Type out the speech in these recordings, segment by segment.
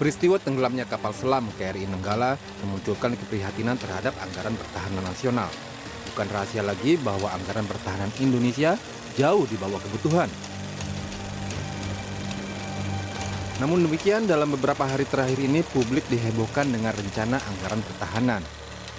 Peristiwa tenggelamnya kapal selam KRI Nenggala memunculkan keprihatinan terhadap anggaran pertahanan nasional. Bukan rahasia lagi bahwa anggaran pertahanan Indonesia jauh di bawah kebutuhan. Namun demikian, dalam beberapa hari terakhir ini publik dihebohkan dengan rencana anggaran pertahanan.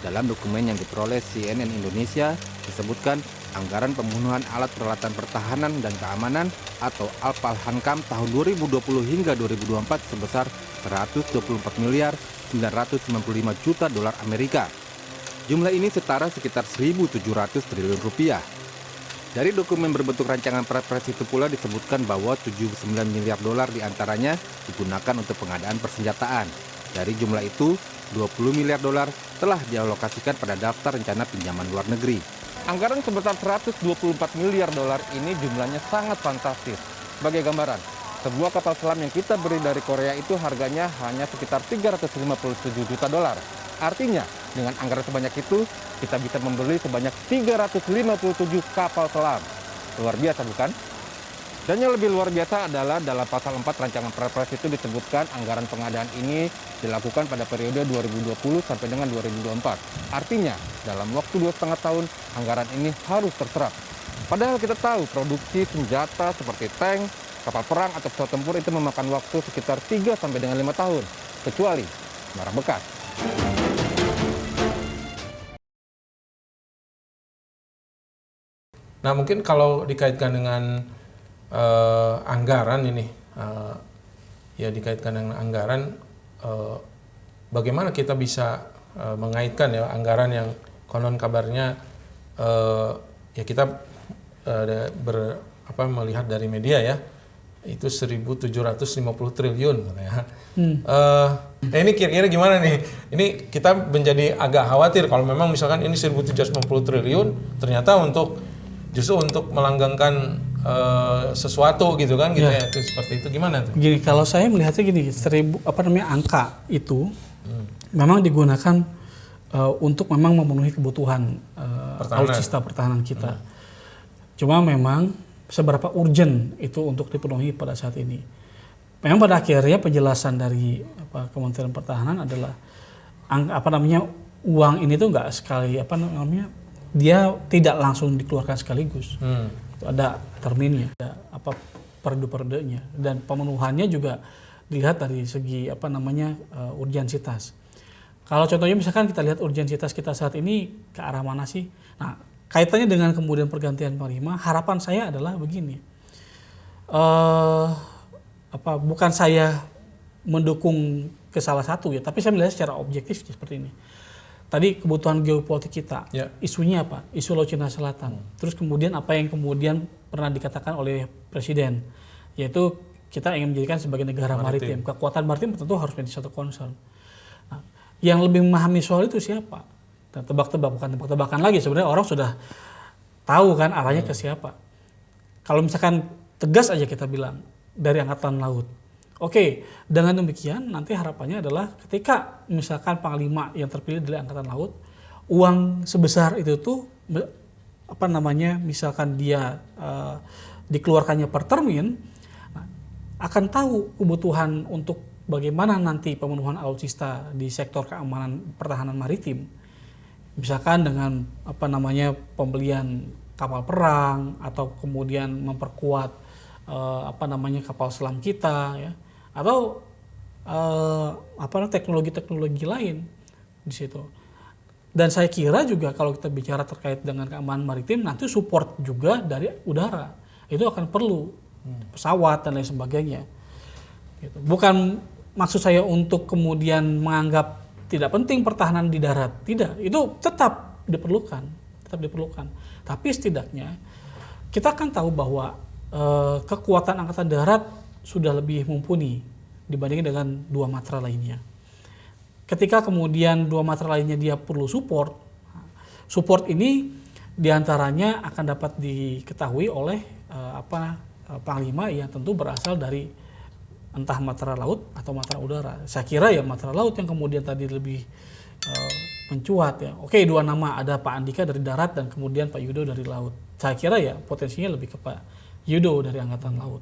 Dalam dokumen yang diperoleh CNN Indonesia disebutkan anggaran pembunuhan alat peralatan pertahanan dan keamanan atau Al-Hankam tahun 2020 hingga 2024 sebesar 124 miliar 995 juta dolar Amerika. Jumlah ini setara sekitar 1.700 triliun rupiah. Dari dokumen berbentuk rancangan Perpres itu pula disebutkan bahwa 79 miliar dolar diantaranya digunakan untuk pengadaan persenjataan. Dari jumlah itu, 20 miliar dolar telah dialokasikan pada daftar rencana pinjaman luar negeri. Anggaran sebesar 124 miliar dolar ini jumlahnya sangat fantastis. Sebagai gambaran, sebuah kapal selam yang kita beli dari Korea itu harganya hanya sekitar 357 juta dolar. Artinya, dengan anggaran sebanyak itu, kita bisa membeli sebanyak 357 kapal selam. Luar biasa, bukan? Dan yang lebih luar biasa adalah dalam pasal 4 rancangan Perpres itu disebutkan anggaran pengadaan ini dilakukan pada periode 2020 sampai dengan 2024. Artinya, dalam waktu 2,5 tahun, anggaran ini harus terserap. Padahal kita tahu produksi senjata seperti tank, kapal perang atau pesawat tempur itu memakan waktu sekitar 3 sampai dengan 5 tahun, kecuali barang bekas. Nah, mungkin kalau dikaitkan dengan anggaran ini, dikaitkan dengan anggaran, bagaimana kita bisa mengaitkan ya anggaran yang konon kabarnya kita melihat dari media ya, itu 1.750 triliun katanya. Ini kira-kira gimana nih? Ini kita menjadi agak khawatir kalau memang misalkan ini 1.750 triliun ternyata justru untuk melanggengkan sesuatu gitu kan, gitu ya. Itu seperti itu, gimana tuh? Gini, kalau saya melihatnya gini, angka itu memang digunakan untuk memang memenuhi kebutuhan alutsista pertahanan kita. Cuma memang seberapa urgent itu untuk dipenuhi pada saat ini. Memang pada akhirnya penjelasan dari Kementerian Pertahanan adalah uang ini tuh nggak sekali dia tidak langsung dikeluarkan sekaligus. Ada terminnya, ada periode-periodenya, dan pemenuhannya juga dilihat dari segi urgensitas. Kalau contohnya misalkan kita lihat urgensitas kita saat ini ke arah mana sih? Nah, kaitannya dengan kemudian pergantian panglima, harapan saya adalah begini. Bukan saya mendukung ke salah satu ya, tapi saya melihat secara objektif seperti ini. Tadi kebutuhan geopolitik kita, isunya apa? Isu Laut Cina Selatan. Terus kemudian apa yang kemudian pernah dikatakan oleh Presiden, yaitu kita ingin menjadikan sebagai negara maritim. Kekuatan maritim tentu harus menjadi satu concern. Nah, yang lebih memahami soal itu siapa? Dan bukan tebak-tebakan lagi, sebenarnya orang sudah tahu kan arahnya ke siapa. Kalau misalkan tegas aja kita bilang dari Angkatan Laut. Oke, dengan demikian nanti harapannya adalah ketika misalkan Panglima yang terpilih dari Angkatan Laut, uang sebesar itu tuh misalkan dia dikeluarkannya per termin, akan tahu kebutuhan untuk bagaimana nanti pemenuhan alutsista di sektor keamanan pertahanan maritim. Misalkan dengan pembelian kapal perang atau kemudian memperkuat kapal selam kita ya. Atau teknologi-teknologi lain di situ. Dan saya kira juga kalau kita bicara terkait dengan keamanan maritim, nanti support juga dari udara. Itu akan perlu pesawat dan lain sebagainya. Gitu. Bukan maksud saya untuk kemudian menganggap tidak penting pertahanan di darat. Tidak, itu tetap diperlukan. Tapi setidaknya kita kan tahu bahwa kekuatan angkatan darat sudah lebih mumpuni dibandingkan dengan dua matra lainnya. Ketika kemudian dua matra lainnya dia perlu support ini diantaranya akan dapat diketahui oleh Panglima yang tentu berasal dari entah matra laut atau matra udara. Saya kira ya matra laut yang kemudian tadi lebih mencuat ya. Oke, dua nama, ada Pak Andika dari darat dan kemudian Pak Yudo dari laut. Saya kira ya potensinya lebih ke Pak Yudo dari Angkatan Laut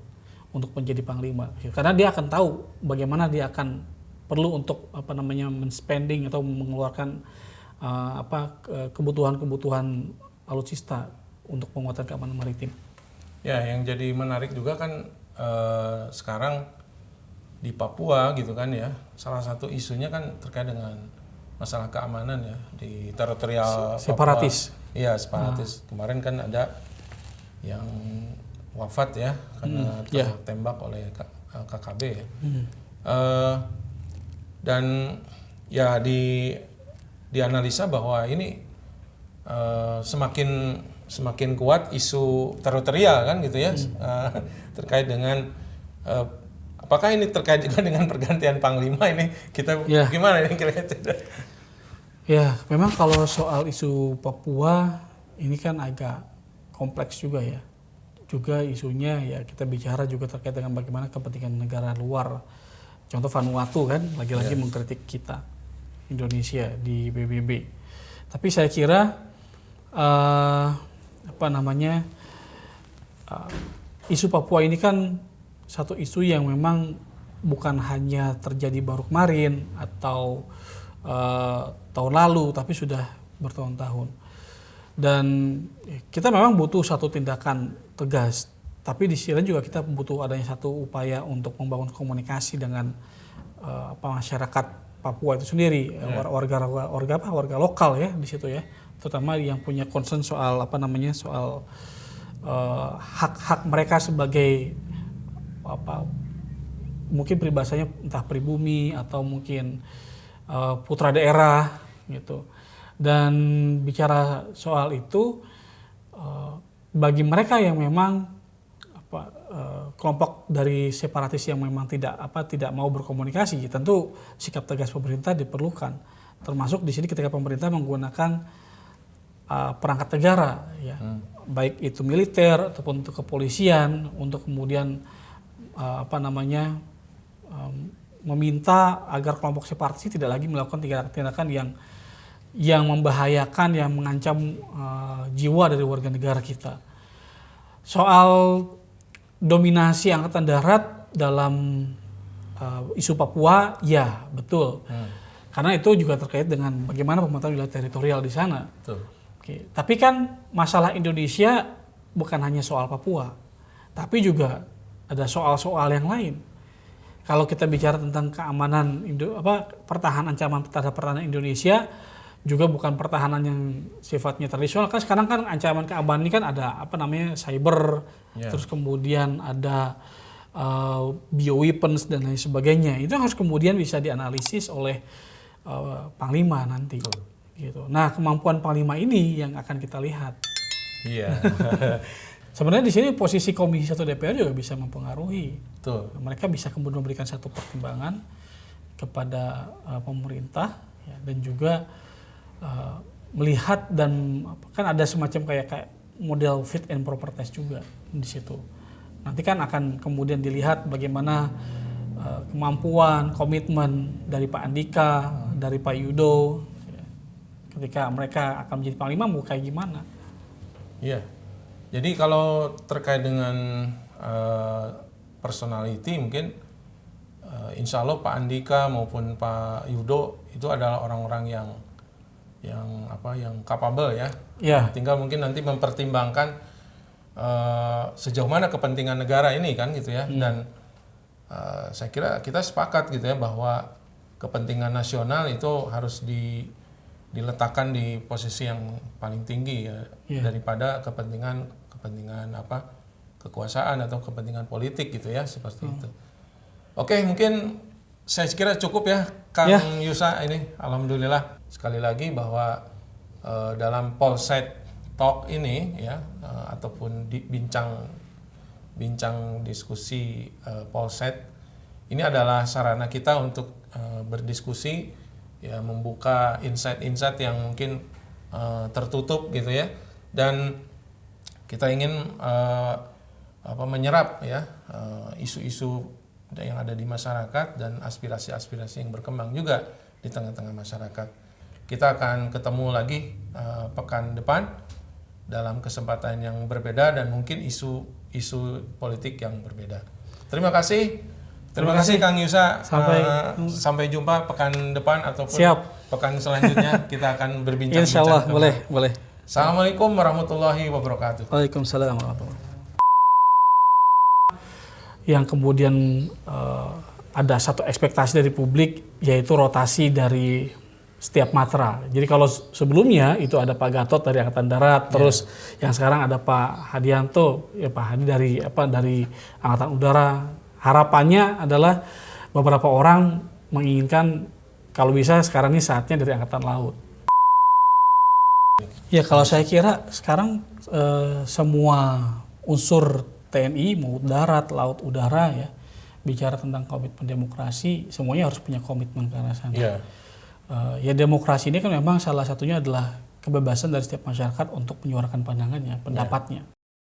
untuk menjadi Panglima, karena dia akan tahu bagaimana dia akan perlu untuk men-spending atau mengeluarkan kebutuhan-kebutuhan alutsista untuk penguatan keamanan maritim. Ya, yang jadi menarik juga kan sekarang di Papua gitu kan ya, salah satu isunya kan terkait dengan masalah keamanan ya di teritorial separatis. Iya, separatis. Kemarin kan ada yang wafat ya karena tertembak oleh KKB ya. Dan ya dianalisa bahwa ini semakin kuat isu teritorial kan gitu ya, terkait dengan apakah ini terkait juga dengan pergantian panglima ini, kita gimana ini kira-kira? Ya, memang kalau soal isu Papua ini kan agak kompleks juga ya. Juga isunya ya kita bicara juga terkait dengan bagaimana kepentingan negara luar. Contoh Vanuatu kan lagi-lagi mengkritik kita Indonesia di PBB. Tapi saya kira isu Papua ini kan satu isu yang memang bukan hanya terjadi baru kemarin atau tahun lalu, tapi sudah bertahun-tahun. Dan kita memang butuh satu tindakan tegas, tapi di sisi lain juga kita butuh adanya satu upaya untuk membangun komunikasi dengan masyarakat Papua itu sendiri, warga lokal ya di situ ya, terutama yang punya concern soal soal hak-hak mereka sebagai mungkin peribahasanya entah pribumi atau mungkin putra daerah gitu. Dan bicara soal itu bagi mereka yang memang kelompok dari separatis yang memang tidak mau berkomunikasi, tentu sikap tegas pemerintah diperlukan. Termasuk di sini ketika pemerintah menggunakan perangkat negara ya, baik itu militer ataupun untuk kepolisian untuk kemudian meminta agar kelompok separatis tidak lagi melakukan tindakan yang membahayakan, yang mengancam jiwa dari warga negara kita. Soal dominasi angkatan darat dalam isu Papua, ya betul. Karena itu juga terkait dengan bagaimana pemetaan wilayah teritorial di sana. Betul. Oke. Tapi kan masalah Indonesia bukan hanya soal Papua, tapi juga ada soal-soal yang lain. Kalau kita bicara tentang keamanan pertahanan, ancaman terhadap pertahanan Indonesia juga bukan pertahanan yang sifatnya tradisional. Kan sekarang kan ancaman keamanan ini kan ada cyber, terus kemudian ada bioweapons dan lain sebagainya. Itu harus kemudian bisa dianalisis oleh Panglima nanti. Gitu. Nah, kemampuan Panglima ini yang akan kita lihat. Iya. Sebenarnya di sini posisi Komisi 1 DPR juga bisa mempengaruhi. Betul. Mereka bisa kemudian memberikan satu pertimbangan kepada pemerintah ya, dan juga melihat dan kan ada semacam kayak model fit and proper test juga di situ. Nanti kan akan kemudian dilihat bagaimana kemampuan, komitmen dari Pak Andika, dari Pak Yudo ya, ketika mereka akan menjadi Panglima mau kayak gimana. Iya. Jadi kalau terkait dengan personality mungkin insya Allah Pak Andika maupun Pak Yudo itu adalah orang-orang yang capable ya. Yeah. Tinggal mungkin nanti mempertimbangkan sejauh mana kepentingan negara ini kan gitu ya. Dan saya kira kita sepakat gitu ya bahwa kepentingan nasional itu harus diletakkan di posisi yang paling tinggi ya, daripada kepentingan kekuasaan atau kepentingan politik gitu ya, seperti itu. Oke, mungkin saya kira cukup ya Kang Yusa ini. Alhamdulillah sekali lagi bahwa dalam Polsek Talk ini ya ataupun bincang diskusi Polsek ini adalah sarana kita untuk berdiskusi ya, membuka insight-insight yang mungkin tertutup gitu ya, dan kita ingin menyerap ya isu-isu yang ada di masyarakat dan aspirasi-aspirasi yang berkembang juga di tengah-tengah masyarakat. Kita akan ketemu lagi pekan depan dalam kesempatan yang berbeda dan mungkin isu politik yang berbeda. Terima kasih Terima kasih Kang Yusa. Sampai jumpa pekan depan ataupun Siap. pekan selanjutnya kita akan berbincang. Insya Allah, boleh. Assalamualaikum warahmatullahi wabarakatuh. Waalaikumsalam warahmatullahi wabarakatuh. Yang kemudian ada satu ekspektasi dari publik, yaitu rotasi dari setiap matra. Jadi kalau sebelumnya itu ada Pak Gatot dari Angkatan Darat, terus yang sekarang ada Pak Hadianto, ya Pak Hadi dari Angkatan Udara. Harapannya adalah beberapa orang menginginkan kalau bisa sekarang ini saatnya dari Angkatan Laut. Ya kalau saya kira sekarang semua unsur TNI mau darat, laut, udara ya bicara tentang komitmen demokrasi, semuanya harus punya komitmen ke arah sana. Ya demokrasi ini kan memang salah satunya adalah kebebasan dari setiap masyarakat untuk menyuarakan pandangannya, pendapatnya.